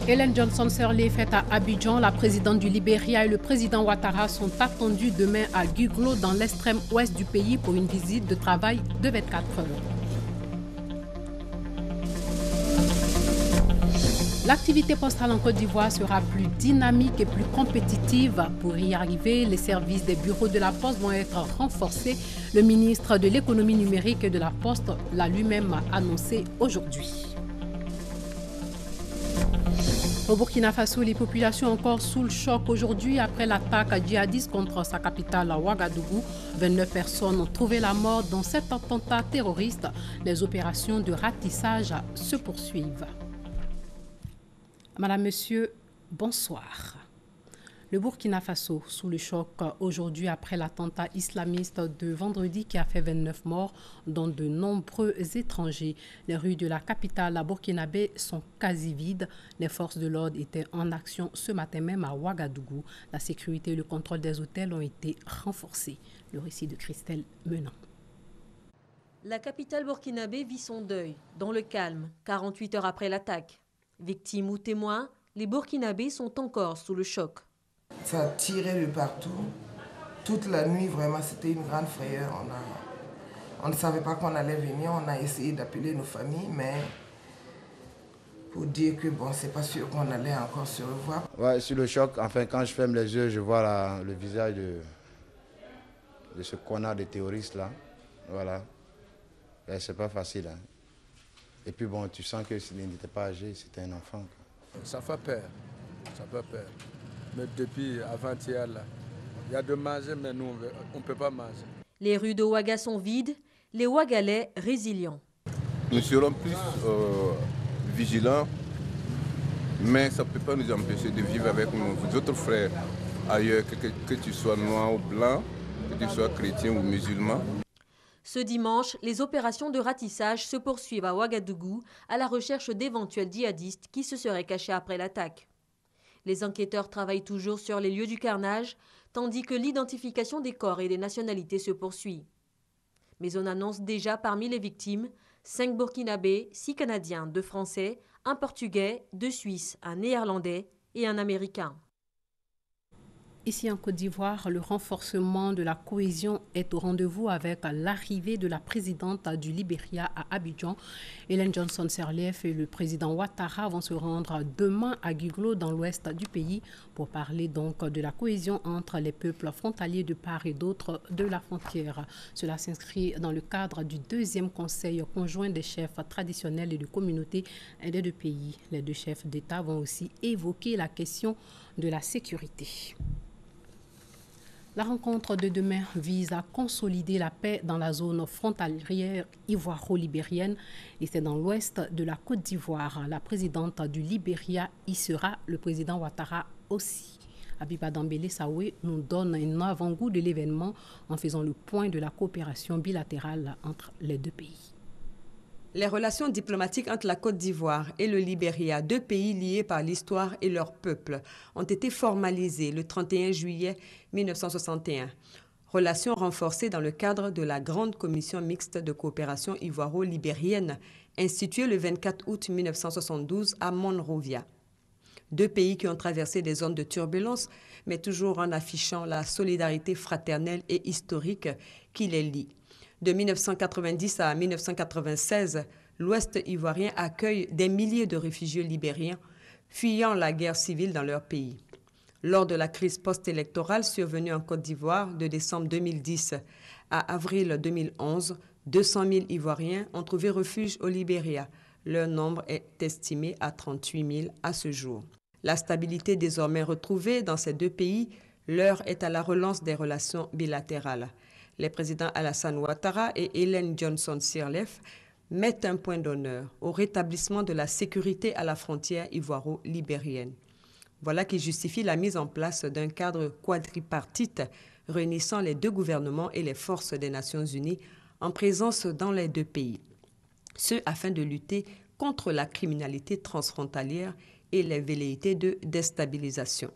Ellen Johnson-Sirleaf est à Abidjan. La présidente du Libéria et le président Ouattara sont attendus demain à Guglo, dans l'extrême ouest du pays, pour une visite de travail de 24 heures. L'activité postale en Côte d'Ivoire sera plus dynamique et plus compétitive. Pour y arriver, les services des bureaux de la Poste vont être renforcés. Le ministre de l'économie numérique et de la Poste l'a lui-même annoncé aujourd'hui. Au Burkina Faso, les populations encore sous le choc aujourd'hui après l'attaque djihadiste contre sa capitale Ouagadougou. 29 personnes ont trouvé la mort dans cet attentat terroriste. Les opérations de ratissage se poursuivent. Madame, Monsieur, bonsoir. Le Burkina Faso sous le choc aujourd'hui après l'attentat islamiste de vendredi qui a fait 29 morts, dont de nombreux étrangers. Les rues de la capitale burkinabé sont quasi vides. Les forces de l'ordre étaient en action ce matin même à Ouagadougou. La sécurité et le contrôle des hôtels ont été renforcés. Le récit de Christelle Menant. La capitale burkinabé vit son deuil dans le calme, 48 heures après l'attaque. Victimes ou témoins, les Burkinabés sont encore sous le choc. Ça tirait de partout. Toute la nuit, vraiment, c'était une grande frayeur. On ne savait pas qu'on allait venir. On a essayé d'appeler nos familles, mais pour dire que bon, c'est pas sûr qu'on allait encore se revoir. Ouais, sur le choc, enfin, quand je ferme les yeux, je vois le visage de ce connard de terroriste là. Voilà. C'est pas facile. Hein. Et puis bon, tu sens que s'il n'était pas âgé, c'était un enfant. Quoi. Ça fait peur. Mais depuis avant-hier, il y a de manger, mais nous, on ne peut pas manger. Les rues de Ouaga sont vides, les Ouagalais résilients. Nous serons plus vigilants, mais ça ne peut pas nous empêcher de vivre avec nos autres frères ailleurs, que tu sois noir ou blanc, que tu sois chrétien ou musulman. Ce dimanche, les opérations de ratissage se poursuivent à Ouagadougou à la recherche d'éventuels djihadistes qui se seraient cachés après l'attaque. Les enquêteurs travaillent toujours sur les lieux du carnage, tandis que l'identification des corps et des nationalités se poursuit. Mais on annonce déjà parmi les victimes 5 Burkinabés, 6 Canadiens, 2 Français, 1 Portugais, 2 Suisses, 1 Néerlandais et 1 Américain. Ici en Côte d'Ivoire, le renforcement de la cohésion est au rendez-vous avec l'arrivée de la présidente du Libéria à Abidjan. Ellen Johnson-Sirleaf et le président Ouattara vont se rendre demain à Guglo, dans l'ouest du pays, pour parler donc de la cohésion entre les peuples frontaliers de part et d'autre de la frontière. Cela s'inscrit dans le cadre du 2e conseil conjoint des chefs traditionnels et de communautés des 2 pays. Les 2 chefs d'État vont aussi évoquer la question de la sécurité. La rencontre de demain vise à consolider la paix dans la zone frontalière ivoiro-libérienne et c'est dans l'ouest de la Côte d'Ivoire. La présidente du Libéria y sera, le président Ouattara aussi. Abiba Dambélé Saoué nous donne un avant-goût de l'événement en faisant le point de la coopération bilatérale entre les 2 pays. Les relations diplomatiques entre la Côte d'Ivoire et le Libéria, 2 pays liés par l'histoire et leur peuple, ont été formalisées le 31 juillet 1961. Relations renforcées dans le cadre de la Grande Commission mixte de coopération ivoiro-libérienne, instituée le 24 août 1972 à Monrovia. 2 pays qui ont traversé des zones de turbulence, mais toujours en affichant la solidarité fraternelle et historique qui les lie. De 1990 à 1996, l'Ouest ivoirien accueille des milliers de réfugiés libériens fuyant la guerre civile dans leur pays. Lors de la crise post-électorale survenue en Côte d'Ivoire de décembre 2010 à avril 2011, 200 000 Ivoiriens ont trouvé refuge au Libéria. Leur nombre est estimé à 38 000 à ce jour. La stabilité désormais retrouvée dans ces 2 pays, l'heure est à la relance des relations bilatérales. Les présidents Alassane Ouattara et Ellen Johnson-Sirleaf mettent un point d'honneur au rétablissement de la sécurité à la frontière ivoiro-libérienne. Voilà qui justifie la mise en place d'un cadre quadripartite réunissant les 2 gouvernements et les forces des Nations Unies en présence dans les 2 pays. Ce afin de lutter contre la criminalité transfrontalière et les velléités de déstabilisation.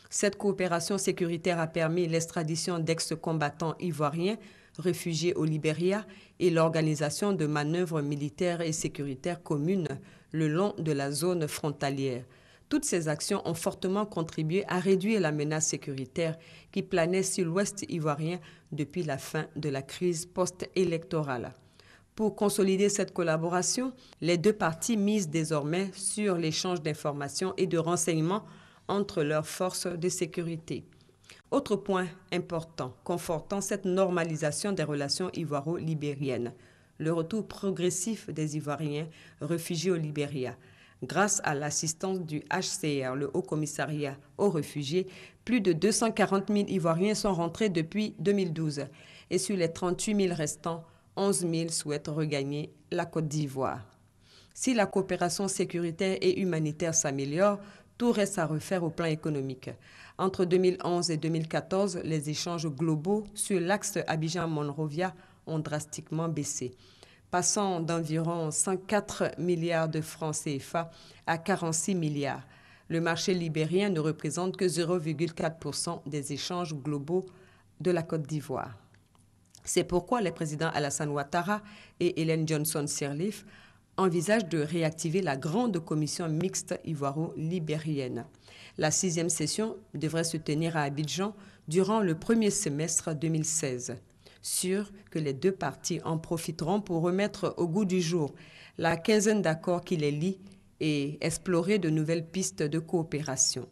Cette coopération sécuritaire a permis l'extradition d'ex-combattants ivoiriens réfugiés au Libéria et l'organisation de manœuvres militaires et sécuritaires communes le long de la zone frontalière. Toutes ces actions ont fortement contribué à réduire la menace sécuritaire qui planait sur l'Ouest ivoirien depuis la fin de la crise post-électorale. Pour consolider cette collaboration, les deux parties misent désormais sur l'échange d'informations et de renseignements entre leurs forces de sécurité. Autre point important, confortant cette normalisation des relations ivoiro-libériennes, le retour progressif des Ivoiriens réfugiés au Libéria. Grâce à l'assistance du HCR, le Haut Commissariat aux réfugiés, plus de 240 000 Ivoiriens sont rentrés depuis 2012. Et sur les 38 000 restants, 11 000 souhaitent regagner la Côte d'Ivoire. Si la coopération sécuritaire et humanitaire s'améliore, tout reste à refaire au plan économique. Entre 2011 et 2014, les échanges globaux sur l'axe Abidjan-Monrovia ont drastiquement baissé, passant d'environ 104 milliards de francs CFA à 46 milliards. Le marché libérien ne représente que 0,4% des échanges globaux de la Côte d'Ivoire. C'est pourquoi les présidents Alassane Ouattara et Ellen Johnson Sirleaf envisagent de réactiver la grande commission mixte ivoiro-libérienne. La 6e session devrait se tenir à Abidjan durant le premier semestre 2016. Sûr que les deux parties en profiteront pour remettre au goût du jour la quinzaine d'accords qui les lient et explorer de nouvelles pistes de coopération,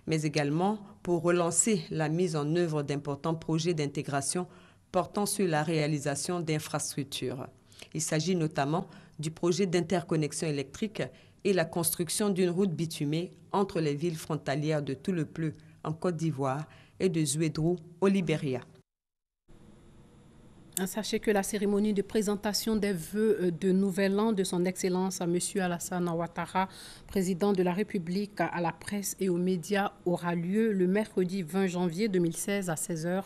mais également pour relancer la mise en œuvre d'importants projets d'intégration portant sur la réalisation d'infrastructures. Il s'agit notamment du projet d'interconnexion électrique et la construction d'une route bitumée entre les villes frontalières de Toulepleu en Côte d'Ivoire et de Zouédrou au Libéria. Sachez que la cérémonie de présentation des vœux de Nouvel An de son Excellence M. Alassane Ouattara, président de la République, à la presse et aux médias, aura lieu le mercredi 20 janvier 2016 à 16h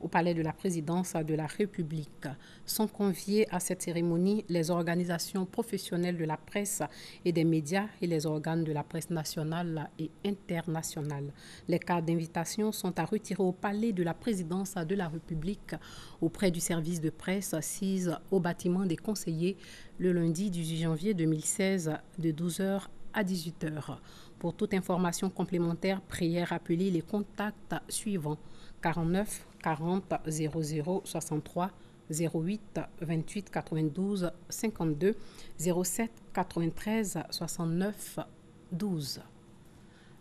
au Palais de la Présidence de la République. Sont conviés à cette cérémonie les organisations professionnelles de la presse et des médias et les organes de la presse nationale et internationale. Les cartes d'invitation sont à retirer au Palais de la Présidence de la République auprès du service de presse assise au bâtiment des conseillers le lundi 18 janvier 2016 de 12h à 18h. Pour toute information complémentaire, priez rappeler les contacts suivants: 49 40 00 63 08 28 92 52 07 93 69 12.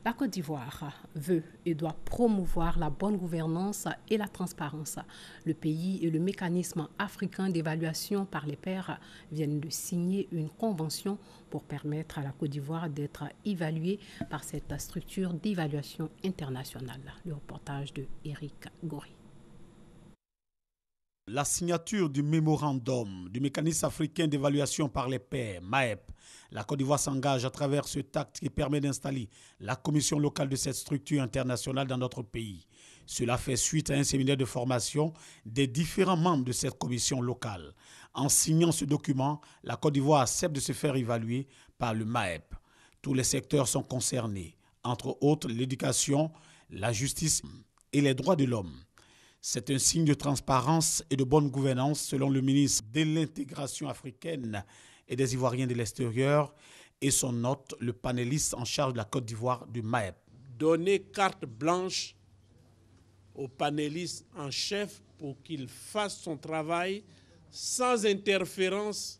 La Côte d'Ivoire veut et doit promouvoir la bonne gouvernance et la transparence. Le pays et le mécanisme africain d'évaluation par les pairs viennent de signer une convention pour permettre à la Côte d'Ivoire d'être évaluée par cette structure d'évaluation internationale. Le reportage de Eric Gori. La signature du mémorandum du mécanisme africain d'évaluation par les pairs, MAEP. La Côte d'Ivoire s'engage à travers ce acte qui permet d'installer la commission locale de cette structure internationale dans notre pays. Cela fait suite à un séminaire de formation des différents membres de cette commission locale. En signant ce document, la Côte d'Ivoire accepte de se faire évaluer par le MAEP. Tous les secteurs sont concernés, entre autres l'éducation, la justice et les droits de l'homme. C'est un signe de transparence et de bonne gouvernance selon le ministre de l'intégration africaine et des Ivoiriens de l'extérieur et son hôte, le panéliste en charge de la Côte d'Ivoire du MAEP. Donner carte blanche au panéliste en chef pour qu'il fasse son travail sans interférence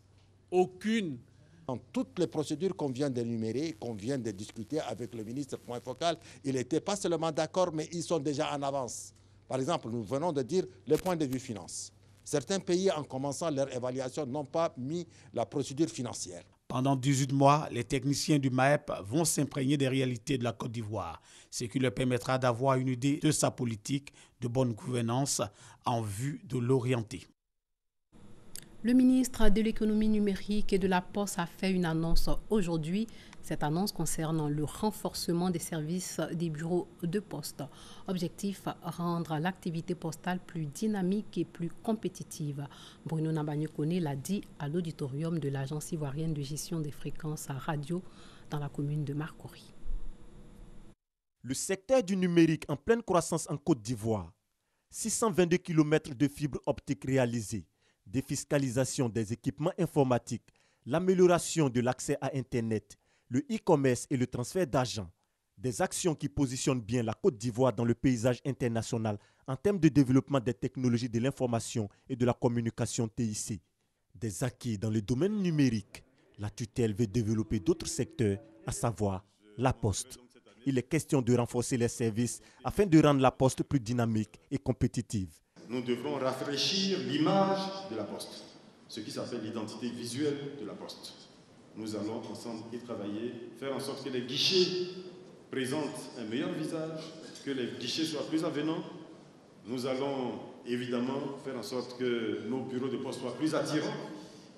aucune. Dans toutes les procédures qu'on vient d'énumérer, qu'on vient de discuter avec le ministre point focal, il n'était pas seulement d'accord, mais ils sont déjà en avance. Par exemple, nous venons de dire le point de vue finance. Certains pays, en commençant leur évaluation, n'ont pas mis la procédure financière. Pendant 18 mois, les techniciens du MAEP vont s'imprégner des réalités de la Côte d'Ivoire, ce qui leur permettra d'avoir une idée de sa politique de bonne gouvernance en vue de l'orienter. Le ministre de l'économie numérique et de la Poste a fait une annonce aujourd'hui. Cette annonce concerne le renforcement des services des bureaux de poste. Objectif, rendre l'activité postale plus dynamique et plus compétitive. Bruno Nabagné-Koné l'a dit à l'auditorium de l'Agence ivoirienne de gestion des fréquences radio dans la commune de Marcory. Le secteur du numérique en pleine croissance en Côte d'Ivoire. 622 km de fibres optiques réalisées. Défiscalisation des équipements informatiques, l'amélioration de l'accès à Internet, le e-commerce et le transfert d'argent. Des actions qui positionnent bien la Côte d'Ivoire dans le paysage international en termes de développement des technologies de l'information et de la communication TIC. Des acquis dans le domaine numérique. La tutelle veut développer d'autres secteurs, à savoir la poste. Il est question de renforcer les services afin de rendre la poste plus dynamique et compétitive. Nous devrons rafraîchir l'image de la poste, ce qui s'appelle l'identité visuelle de la poste. Nous allons ensemble y travailler, faire en sorte que les guichets présentent un meilleur visage, que les guichets soient plus avenants. Nous allons évidemment faire en sorte que nos bureaux de poste soient plus attirants.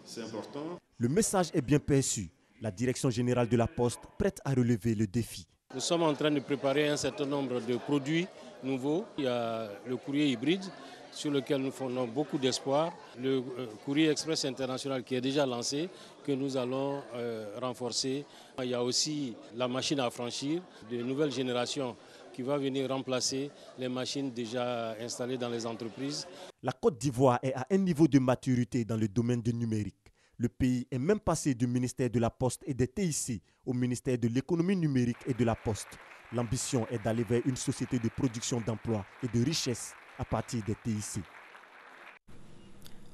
C'est important. Le message est bien perçu. La direction générale de la Poste prête à relever le défi. Nous sommes en train de préparer un certain nombre de produits nouveaux. Il y a le courrier hybride sur lequel nous fondons beaucoup d'espoir. Le courrier express international qui est déjà lancé, que nous allons renforcer. Il y a aussi la machine à franchir de nouvelle génération qui va venir remplacer les machines déjà installées dans les entreprises. La Côte d'Ivoire est à un niveau de maturité dans le domaine du numérique. Le pays est même passé du ministère de la Poste et des TIC au ministère de l'économie numérique et de la Poste. L'ambition est d'aller vers une société de production d'emplois et de richesses à partir des TIC.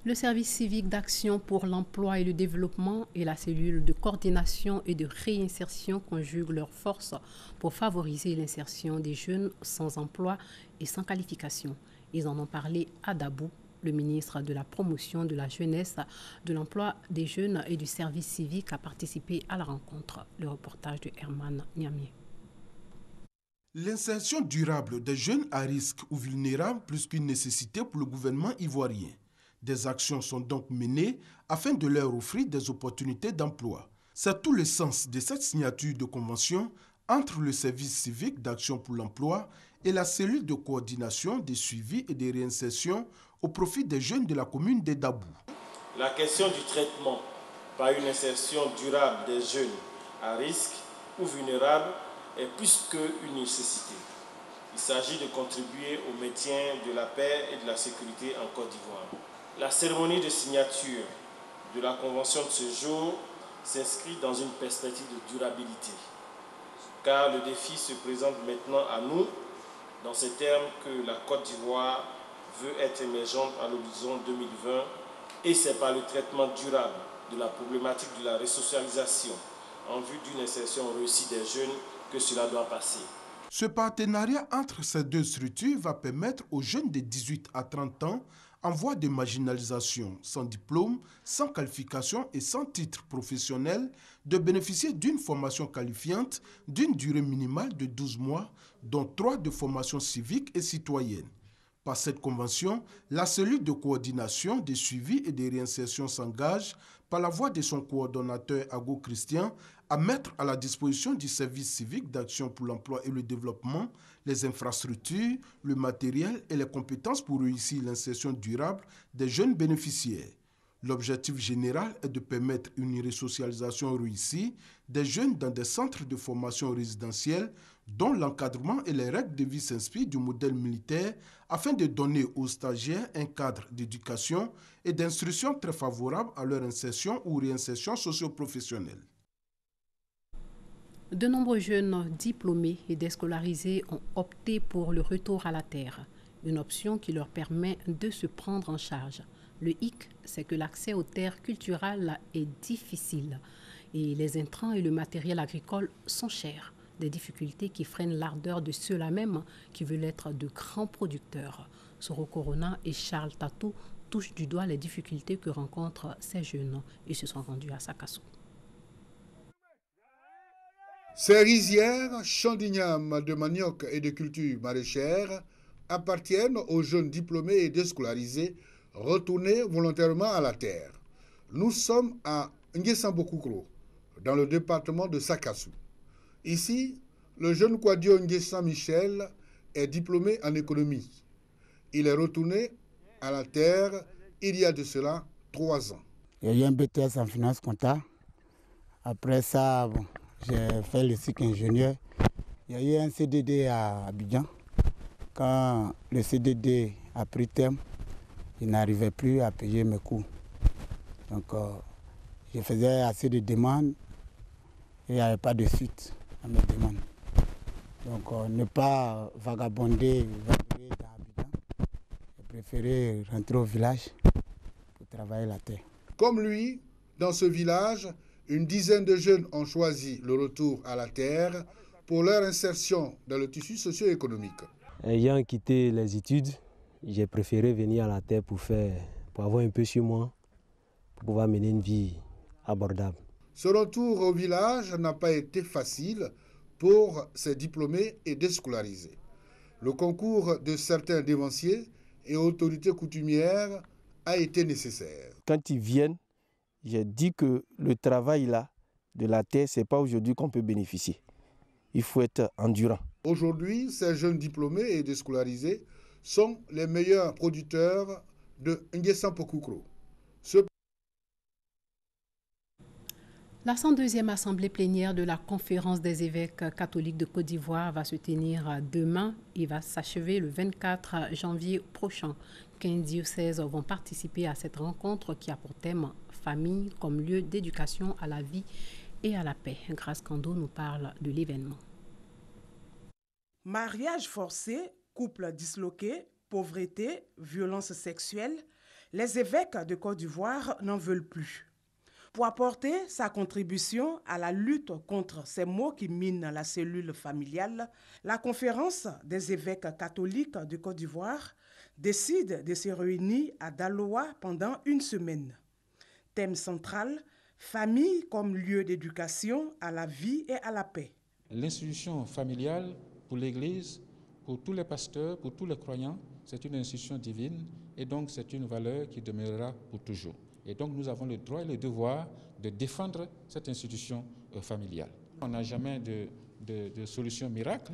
Le service civique d'action pour l'emploi et le développement et la cellule de coordination et de réinsertion conjuguent leurs forces pour favoriser l'insertion des jeunes sans emploi et sans qualification. Ils en ont parlé à Dabou. Le ministre de la Promotion de la Jeunesse, de l'Emploi des Jeunes et du Service civique a participé à la rencontre. Le reportage de Herman Niamier. L'insertion durable des jeunes à risque ou vulnérables plus qu'une nécessité pour le gouvernement ivoirien. Des actions sont donc menées afin de leur offrir des opportunités d'emploi. C'est tout le sens de cette signature de convention entre le service civique d'action pour l'emploi et la cellule de coordination des suivis et des réinsertions au profit des jeunes de la commune de Dabou. La question du traitement par une insertion durable des jeunes à risque ou vulnérables est plus qu'une nécessité. Il s'agit de contribuer au maintien de la paix et de la sécurité en Côte d'Ivoire. La cérémonie de signature de la convention de ce jour s'inscrit dans une perspective de durabilité, car le défi se présente maintenant à nous, dans ces termes que la Côte d'Ivoire veut être émergente à l'horizon 2020, et c'est par le traitement durable de la problématique de la resocialisation en vue d'une insertion réussie des jeunes que cela doit passer. Ce partenariat entre ces deux structures va permettre aux jeunes de 18 à 30 ans en voie de marginalisation, sans diplôme, sans qualification et sans titre professionnel, de bénéficier d'une formation qualifiante d'une durée minimale de 12 mois, dont 3 de formation civique et citoyenne. Par cette convention, la cellule de coordination des suivis et des réinsertions s'engage, par la voix de son coordonnateur Ago Christian, à mettre à la disposition du service civique d'action pour l'emploi et le développement les infrastructures, le matériel et les compétences pour réussir l'insertion durable des jeunes bénéficiaires. L'objectif général est de permettre une resocialisation réussie des jeunes dans des centres de formation résidentielle dont l'encadrement et les règles de vie s'inspirent du modèle militaire afin de donner aux stagiaires un cadre d'éducation et d'instruction très favorable à leur insertion ou réinsertion socio-professionnelle. De nombreux jeunes diplômés et déscolarisés ont opté pour le retour à la terre, une option qui leur permet de se prendre en charge. Le hic, c'est que l'accès aux terres culturelles est difficile et les intrants et le matériel agricole sont chers. Des difficultés qui freinent l'ardeur de ceux-là même qui veulent être de grands producteurs. Soro Corona et Charles Tatou touchent du doigt les difficultés que rencontrent ces jeunes et se sont rendus à Sakasso. Ces rizières, champs d'igname, de manioc et de cultures maraîchères appartiennent aux jeunes diplômés et déscolarisés retournés volontairement à la terre. Nous sommes à Nguessan-Bokukro, dans le département de Sakassou. Ici, le jeune Kwadio Nguessan Michel est diplômé en économie. Il est retourné à la terre il y a de cela 3 ans. Il y a eu un BTS en finance comptable. Après ça, j'ai fait le cycle ingénieur. Il y a eu un CDD à Abidjan. Quand le CDD a pris terme, je n'arrivais plus à payer mes coûts. Donc, je faisais assez de demandes et il n'y avait pas de suite à mes demandes. Donc ne pas vagabonder dans Abidjan. J'ai préféré rentrer au village pour travailler la terre. Comme lui, dans ce village, une dizaine de jeunes ont choisi le retour à la terre pour leur insertion dans le tissu socio-économique. Ayant quitté les études, j'ai préféré venir à la terre pour avoir un peu sur moi, pour pouvoir mener une vie abordable. Ce retour au village n'a pas été facile pour ces diplômés et déscolarisés. Le concours de certains dévanciers et autorités coutumières a été nécessaire. Quand ils viennent, j'ai dit que le travail là, de la terre, ce n'est pas aujourd'hui qu'on peut bénéficier. Il faut être endurant. Aujourd'hui, ces jeunes diplômés et déscolarisés sont les meilleurs producteurs de Nguessan Pokukro. La 102e assemblée plénière de la conférence des évêques catholiques de Côte d'Ivoire va se tenir demain et va s'achever le 24 janvier prochain. 15 diocèses vont participer à cette rencontre qui a pour thème famille comme lieu d'éducation à la vie et à la paix. Grâce Kando nous parle de l'événement. Mariage forcé, couple disloqué, pauvreté, violence sexuelle, les évêques de Côte d'Ivoire n'en veulent plus. Pour apporter sa contribution à la lutte contre ces maux qui minent la cellule familiale, la conférence des évêques catholiques de Côte d'Ivoire décide de se réunir à Daloa pendant une semaine. Thème central, famille comme lieu d'éducation à la vie et à la paix. L'institution familiale pour l'Église, pour tous les pasteurs, pour tous les croyants, c'est une institution divine et donc c'est une valeur qui demeurera pour toujours. Et donc nous avons le droit et le devoir de défendre cette institution familiale. On n'a jamais de solution miracle,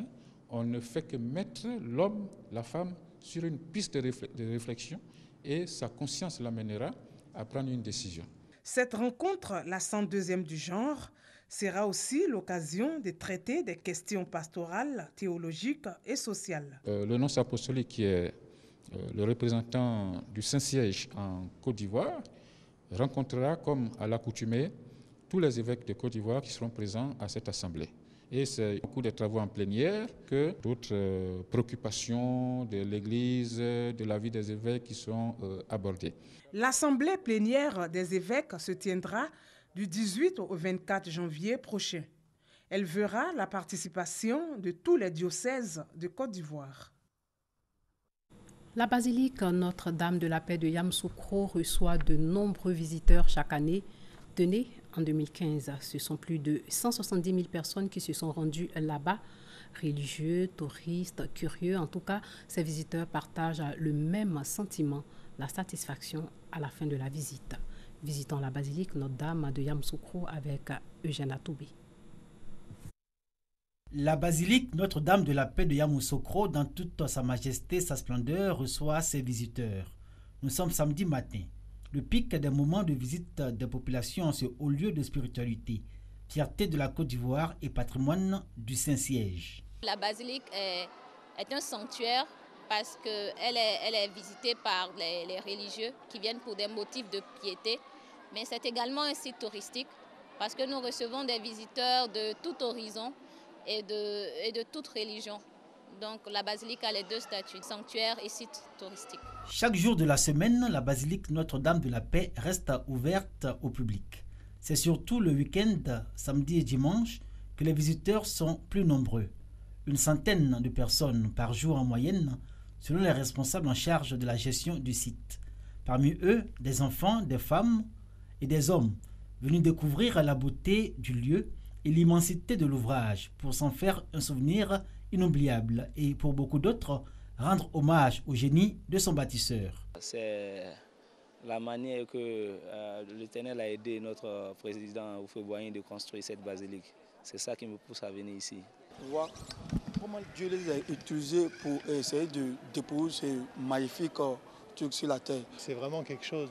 on ne fait que mettre l'homme, la femme sur une piste de réflexion et sa conscience l'amènera à prendre une décision. Cette rencontre, la 102e du genre, sera aussi l'occasion de traiter des questions pastorales, théologiques et sociales. Le nonce apostolique qui est le représentant du Saint-Siège en Côte d'Ivoire rencontrera, comme à l'accoutumée, tous les évêques de Côte d'Ivoire qui seront présents à cette assemblée. Et c'est beaucoup de travaux en plénière que d'autres préoccupations de l'Église, de la vie des évêques qui seront abordées. L'assemblée plénière des évêques se tiendra du 18 au 24 janvier prochain. Elle verra la participation de tous les diocèses de Côte d'Ivoire. La basilique Notre-Dame de la Paix de Yamoussoukro reçoit de nombreux visiteurs chaque année. Tenez, en 2015, ce sont plus de 170 000 personnes qui se sont rendues là-bas. Religieux, touristes, curieux, en tout cas, ces visiteurs partagent le même sentiment, la satisfaction à la fin de la visite. Visitons la basilique Notre-Dame de Yamoussoukro avec Eugène Atoubé. La basilique Notre-Dame de la Paix de Yamoussoukro, dans toute sa majesté, sa splendeur, reçoit ses visiteurs. Nous sommes samedi matin. Le pic des moments de visite des populations en ce haut lieu de spiritualité, fierté de la Côte d'Ivoire et patrimoine du Saint-Siège. La basilique est un sanctuaire parce qu'elle est visitée par les religieux qui viennent pour des motifs de piété, mais c'est également un site touristique parce que nous recevons des visiteurs de tout horizon et de toute religion. Donc la basilique a les deux statuts, sanctuaire et site touristique. Chaque jour de la semaine, la basilique Notre-Dame de la Paix reste ouverte au public. C'est surtout le week-end, samedi et dimanche, que les visiteurs sont plus nombreux. Une centaine de personnes par jour en moyenne, selon les responsables en charge de la gestion du site. Parmi eux, des enfants, des femmes et des hommes venus découvrir la beauté du lieu et l'immensité de l'ouvrage pour s'en faire un souvenir inoubliable et pour beaucoup d'autres, rendre hommage au génie de son bâtisseur. C'est la manière que l'Éternel a aidé notre président Oufé-Boigny de construire cette basilique. C'est ça qui me pousse à venir ici. Voir comment Dieu les a utilisés pour essayer de déposer ces magnifiques trucs sur la terre. C'est vraiment quelque chose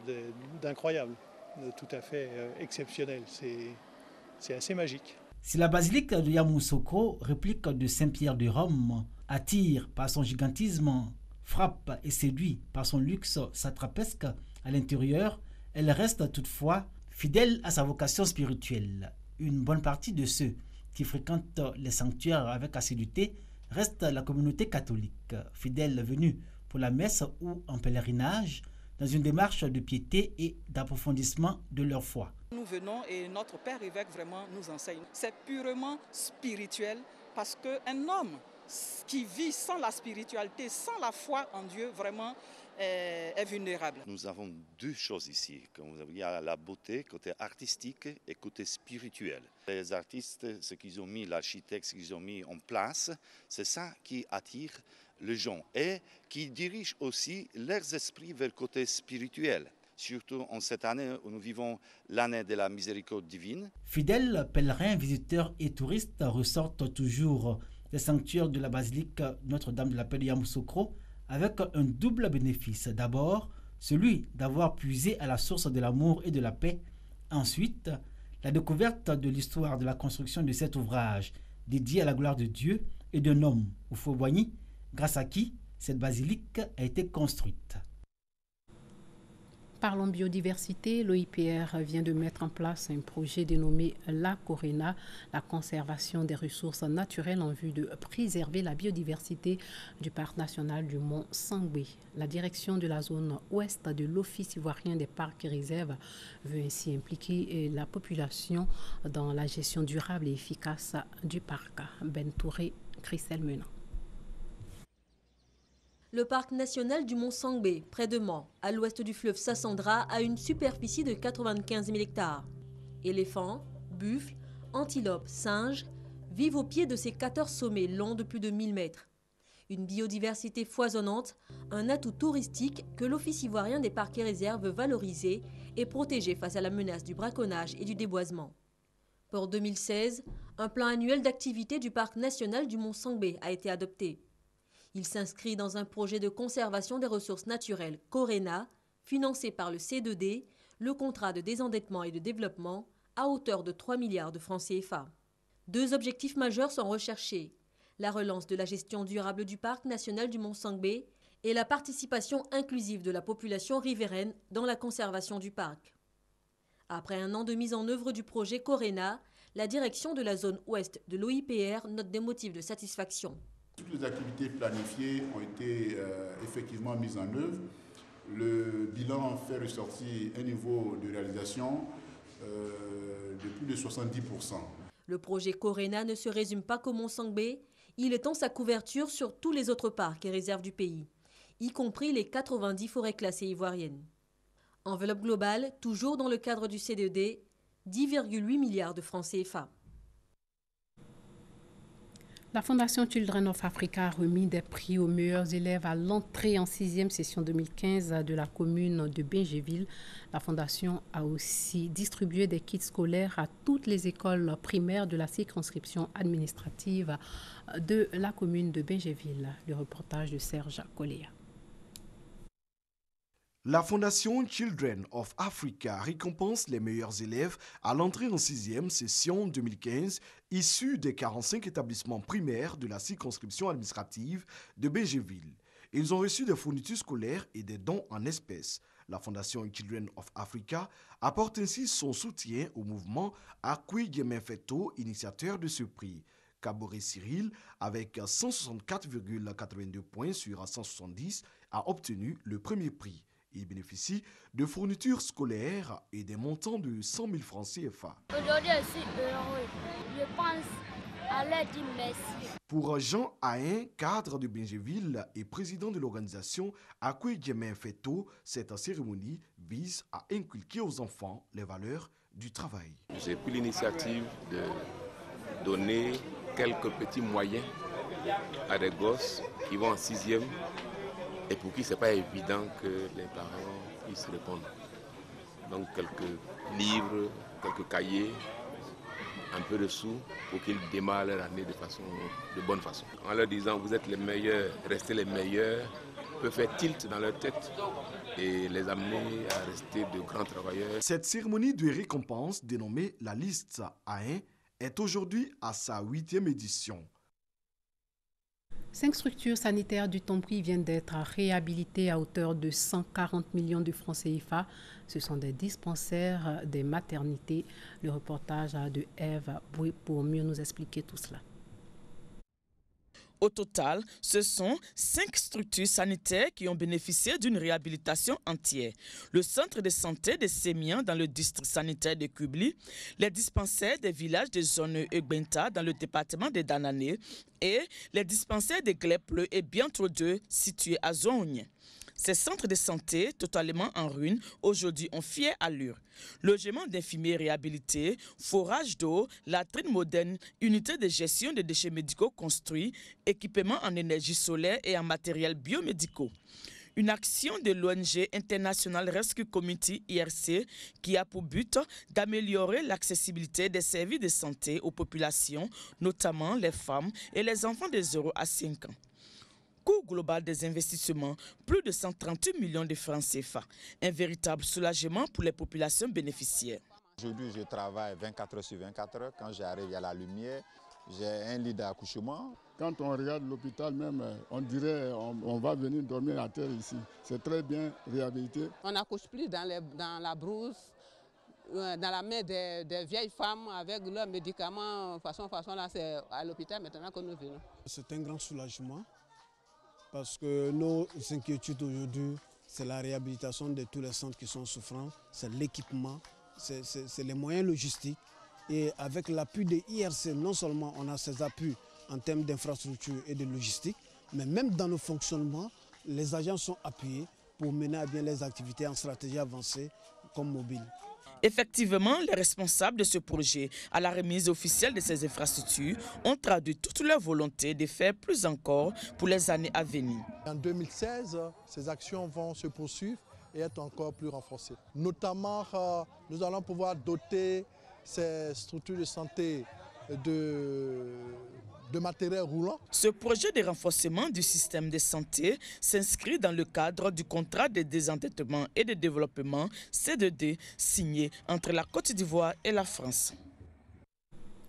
d'incroyable, de tout à fait exceptionnel. C'est assez magique. Si la basilique de Yamoussoukro, réplique de Saint-Pierre de Rome, attire par son gigantisme, frappe et séduit par son luxe satrapesque à l'intérieur, elle reste toutefois fidèle à sa vocation spirituelle. Une bonne partie de ceux qui fréquentent les sanctuaires avec assiduité reste la communauté catholique, fidèle venue pour la messe ou en pèlerinage, dans une démarche de piété et d'approfondissement de leur foi. Nous venons et notre Père évêque vraiment nous enseigne. C'est purement spirituel parce qu'un homme qui vit sans la spiritualité, sans la foi en Dieu, vraiment est vulnérable. Nous avons deux choses ici. Il y a la beauté, côté artistique et côté spirituel. Les artistes, ce qu'ils ont mis, l'architecte, ce qu'ils ont mis en place, c'est ça qui attire les gens et qui dirige aussi leurs esprits vers le côté spirituel. Surtout en cette année où nous vivons l'année de la miséricorde divine. Fidèles pèlerins, visiteurs et touristes ressortent toujours des sanctuaires de la basilique Notre-Dame de la Paix de Yamoussoukro avec un double bénéfice. D'abord, celui d'avoir puisé à la source de l'amour et de la paix. Ensuite, la découverte de l'histoire de la construction de cet ouvrage dédié à la gloire de Dieu et d'un homme, Houphouët-Boigny, grâce à qui cette basilique a été construite. Parlons biodiversité, l'OIPR vient de mettre en place un projet dénommé La Corena, la conservation des ressources naturelles en vue de préserver la biodiversité du parc national du Mont Sangbé. La direction de la zone ouest de l'Office ivoirien des parcs et réserves veut ainsi impliquer la population dans la gestion durable et efficace du parc. Ben Touré, Christelle Menant. Le parc national du Mont Sangbé, près de Mans, à l'ouest du fleuve Sassandra, a une superficie de 95 000 hectares. Éléphants, buffles, antilopes, singes vivent au pied de ces 14 sommets longs de plus de 1000 mètres. Une biodiversité foisonnante, un atout touristique que l'Office ivoirien des parcs et réserves veut valoriser et protéger face à la menace du braconnage et du déboisement. Pour 2016, un plan annuel d'activité du parc national du Mont Sangbé a été adopté. Il s'inscrit dans un projet de conservation des ressources naturelles Corena, financé par le C2D, le contrat de désendettement et de développement, à hauteur de 3 milliards de francs CFA. Deux objectifs majeurs sont recherchés, la relance de la gestion durable du parc national du Mont Sangbé et la participation inclusive de la population riveraine dans la conservation du parc. Après un an de mise en œuvre du projet Corena, la direction de la zone ouest de l'OIPR note des motifs de satisfaction. Toutes les activités planifiées ont été effectivement mises en œuvre. Le bilan fait ressortir un niveau de réalisation de plus de 70%. Le projet Corena ne se résume pas qu'au Mont Sangbé, il étend sa couverture sur tous les autres parcs et réserves du pays, y compris les 90 forêts classées ivoiriennes. Enveloppe globale, toujours dans le cadre du C2D, 10,8 milliards de francs CFA. La Fondation Children of Africa a remis des prix aux meilleurs élèves à l'entrée en 6e session 2015 de la commune de Bingéville. La Fondation a aussi distribué des kits scolaires à toutes les écoles primaires de la circonscription administrative de la commune de Bingéville. Le reportage de Serge Coléa. La Fondation Children of Africa récompense les meilleurs élèves à l'entrée en 6e session 2015 issus des 45 établissements primaires de la circonscription administrative de Bingéville. Ils ont reçu des fournitures scolaires et des dons en espèces. La Fondation Children of Africa apporte ainsi son soutien au mouvement Akwi Gemenfeto, initiateur de ce prix. Kaboré Cyril, avec 164,82 points sur 170, a obtenu le premier prix. Il bénéficie de fournitures scolaires et des montants de 100 000 francs CFA. Aujourd'hui, je suis heureux. Je pense à leur dire merci. Pour Jean Ahin, cadre de Bingéville et président de l'organisation Akwi Gemenfeto, cette cérémonie vise à inculquer aux enfants les valeurs du travail. J'ai pris l'initiative de donner quelques petits moyens à des gosses qui vont en 6e. Et pour qui ce n'est pas évident que les parents puissent répondre. Donc quelques livres, quelques cahiers, un peu de sous pour qu'ils démarrent leur année de bonne façon. En leur disant vous êtes les meilleurs, restez les meilleurs, peut faire tilt dans leur tête et les amener à rester de grands travailleurs. Cette cérémonie de récompense dénommée la liste A1 est aujourd'hui à sa 8e édition. 5 structures sanitaires du Tombri viennent d'être réhabilitées à hauteur de 140 millions de francs CFA. Ce sont des dispensaires, des maternités. Le reportage de Eve Boué pour mieux nous expliquer tout cela. Au total, ce sont 5 structures sanitaires qui ont bénéficié d'une réhabilitation entière. Le centre de santé de Sémian dans le district sanitaire de Kubli, les dispensaires des villages de zone Egbenta dans le département de Danané et les dispensaires de Glepleu et Bientro 2 situés à Zogne. Ces centres de santé, totalement en ruine, aujourd'hui ont fière allure. Logement d'infirmiers réhabilités, forage d'eau, latrines modernes, unité de gestion des déchets médicaux construits, équipements en énergie solaire et en matériel biomédicaux. Une action de l'ONG International Rescue Committee IRC qui a pour but d'améliorer l'accessibilité des services de santé aux populations, notamment les femmes et les enfants de 0 à 5 ans. Coût global des investissements, plus de 138 millions de francs CFA. Un véritable soulagement pour les populations bénéficiaires. Aujourd'hui, je travaille 24 heures sur 24 heures. Quand j'arrive, il y a la lumière. J'ai un lit d'accouchement. Quand on regarde l'hôpital même, on dirait on va venir dormir à terre ici. C'est très bien réhabilité. On n'accouche plus dans la brousse, dans la main des vieilles femmes avec leurs médicaments. Façon là, c'est à l'hôpital maintenant que nous venons. C'est un grand soulagement. Parce que nos inquiétudes aujourd'hui, c'est la réhabilitation de tous les centres qui sont souffrants, c'est l'équipement, c'est les moyens logistiques. Et avec l'appui de IRC, non seulement on a ces appuis en termes d'infrastructure et de logistique, mais même dans le fonctionnement, les agents sont appuyés pour mener à bien les activités en stratégie avancée comme mobile. Effectivement, les responsables de ce projet, à la remise officielle de ces infrastructures, ont traduit toute leur volonté de faire plus encore pour les années à venir. En 2016, ces actions vont se poursuivre et être encore plus renforcées. Notamment, nous allons pouvoir doter ces structures de santé de matériel roulant. Ce projet de renforcement du système de santé s'inscrit dans le cadre du contrat de désendettement et de développement C2D signé entre la Côte d'Ivoire et la France.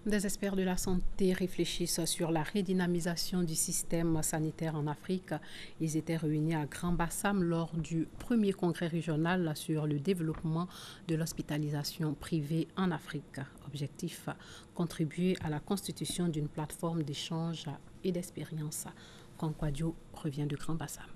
Des experts de la santé réfléchissent sur la redynamisation du système sanitaire en Afrique. Ils étaient réunis à Grand Bassam lors du premier congrès régional sur le développement de l'hospitalisation privée en Afrique. Objectif, contribuer à la constitution d'une plateforme d'échange et d'expérience. Kwankwadio revient de Grand Bassam.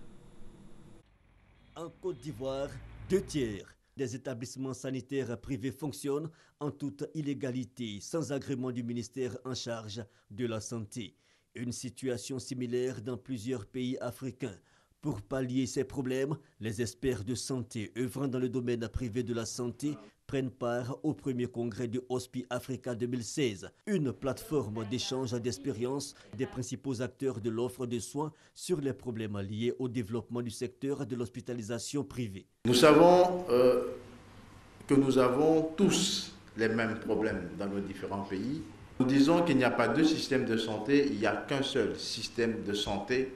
En Côte d'Ivoire, 2/3 des établissements sanitaires privés fonctionnent en toute illégalité, sans agrément du ministère en charge de la Santé. Une situation similaire dans plusieurs pays africains. Pour pallier ces problèmes, les experts de santé œuvrant dans le domaine privé de la santé prennent part au premier congrès du Hospi Africa 2016, une plateforme d'échange d'expériences des principaux acteurs de l'offre de soins sur les problèmes liés au développement du secteur de l'hospitalisation privée. Nous savons que nous avons tous les mêmes problèmes dans nos différents pays. Nous disons qu'il n'y a pas deux systèmes de santé, il n'y a qu'un seul système de santé.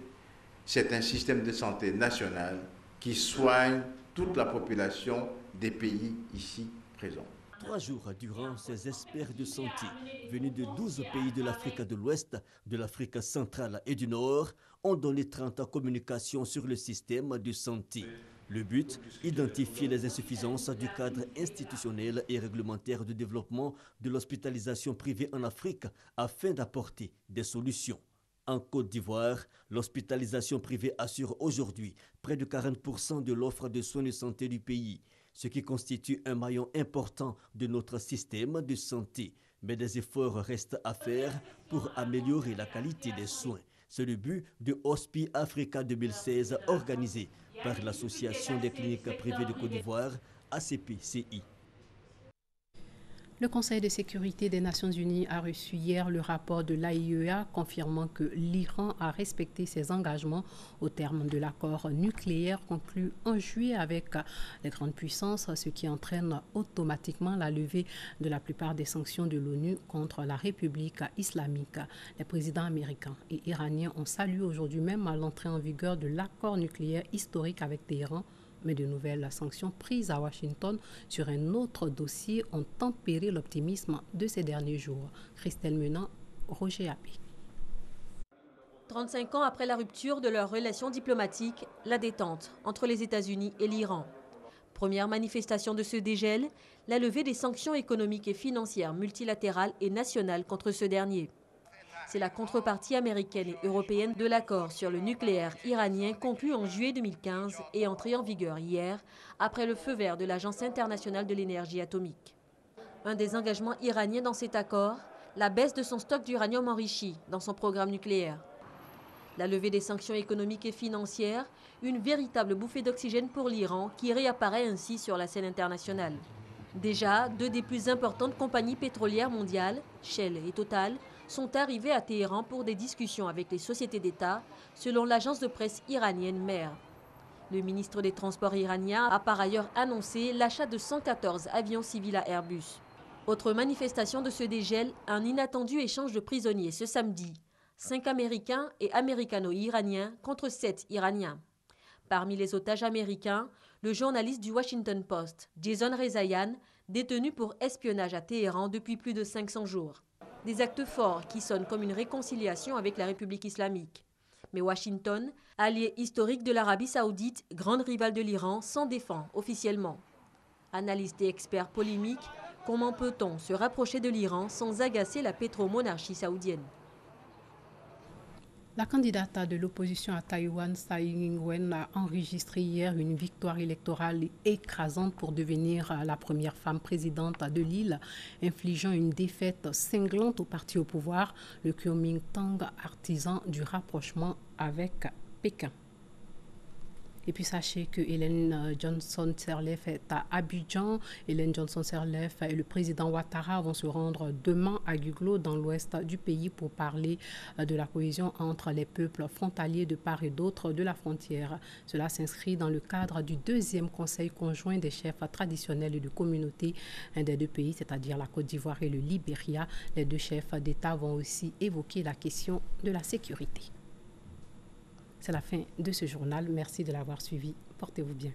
C'est un système de santé national qui soigne toute la population des pays ici présents. 3 jours durant, ces experts de santé, venus de 12 pays de l'Afrique de l'Ouest, de l'Afrique centrale et du Nord, ont donné 30 communications sur le système de santé. Le but, identifier les insuffisances du cadre institutionnel et réglementaire de développement de l'hospitalisation privée en Afrique afin d'apporter des solutions. En Côte d'Ivoire, l'hospitalisation privée assure aujourd'hui près de 40% de l'offre de soins de santé du pays, ce qui constitue un maillon important de notre système de santé. Mais des efforts restent à faire pour améliorer la qualité des soins. C'est le but de Hospi Africa 2016 organisé par l'Association des cliniques privées de Côte d'Ivoire, ACPCI. Le Conseil de sécurité des Nations Unies a reçu hier le rapport de l'AIEA confirmant que l'Iran a respecté ses engagements au terme de l'accord nucléaire conclu en juillet avec les grandes puissances, ce qui entraîne automatiquement la levée de la plupart des sanctions de l'ONU contre la République islamique. Les présidents américains et iraniens ont salué aujourd'hui même l'entrée en vigueur de l'accord nucléaire historique avec Téhéran, mais de nouvelles sanctions prises à Washington sur un autre dossier ont tempéré l'optimisme de ces derniers jours. Christelle Menant, Roger Appé. 35 ans après la rupture de leurs relations diplomatiques, la détente entre les États-Unis et l'Iran. Première manifestation de ce dégel, la levée des sanctions économiques et financières multilatérales et nationales contre ce dernier. C'est la contrepartie américaine et européenne de l'accord sur le nucléaire iranien conclu en juillet 2015 et entré en vigueur hier, après le feu vert de l'Agence internationale de l'énergie atomique. Un des engagements iraniens dans cet accord, la baisse de son stock d'uranium enrichi dans son programme nucléaire. La levée des sanctions économiques et financières, une véritable bouffée d'oxygène pour l'Iran qui réapparaît ainsi sur la scène internationale. Déjà, deux des plus importantes compagnies pétrolières mondiales, Shell et Total, sont arrivées à Téhéran pour des discussions avec les sociétés d'État, selon l'agence de presse iranienne MER. Le ministre des Transports iranien a par ailleurs annoncé l'achat de 114 avions civils à Airbus. Autre manifestation de ce dégel, un inattendu échange de prisonniers ce samedi. 5 Américains et Américano-Iraniens contre 7 Iraniens. Parmi les otages américains, le journaliste du Washington Post, Jason Rezaian, détenu pour espionnage à Téhéran depuis plus de 500 jours. Des actes forts qui sonnent comme une réconciliation avec la République islamique. Mais Washington, allié historique de l'Arabie saoudite, grande rivale de l'Iran, s'en défend officiellement. Analystes et experts polémiques, comment peut-on se rapprocher de l'Iran sans agacer la pétromonarchie saoudienne? La candidate de l'opposition à Taïwan, Tsai Ing-wen, a enregistré hier une victoire électorale écrasante pour devenir la première femme présidente de l'île, infligeant une défaite cinglante au parti au pouvoir, le Kuomintang, artisan du rapprochement avec Pékin. Et puis sachez que Ellen Johnson-Sirleaf est à Abidjan. Ellen Johnson-Sirleaf et le président Ouattara vont se rendre demain à Guglo, dans l'ouest du pays, pour parler de la cohésion entre les peuples frontaliers de part et d'autre de la frontière. Cela s'inscrit dans le cadre du 2e conseil conjoint des chefs traditionnels et de communautés des deux pays, c'est-à-dire la Côte d'Ivoire et le Libéria. Les deux chefs d'État vont aussi évoquer la question de la sécurité. C'est la fin de ce journal. Merci de l'avoir suivi. Portez-vous bien.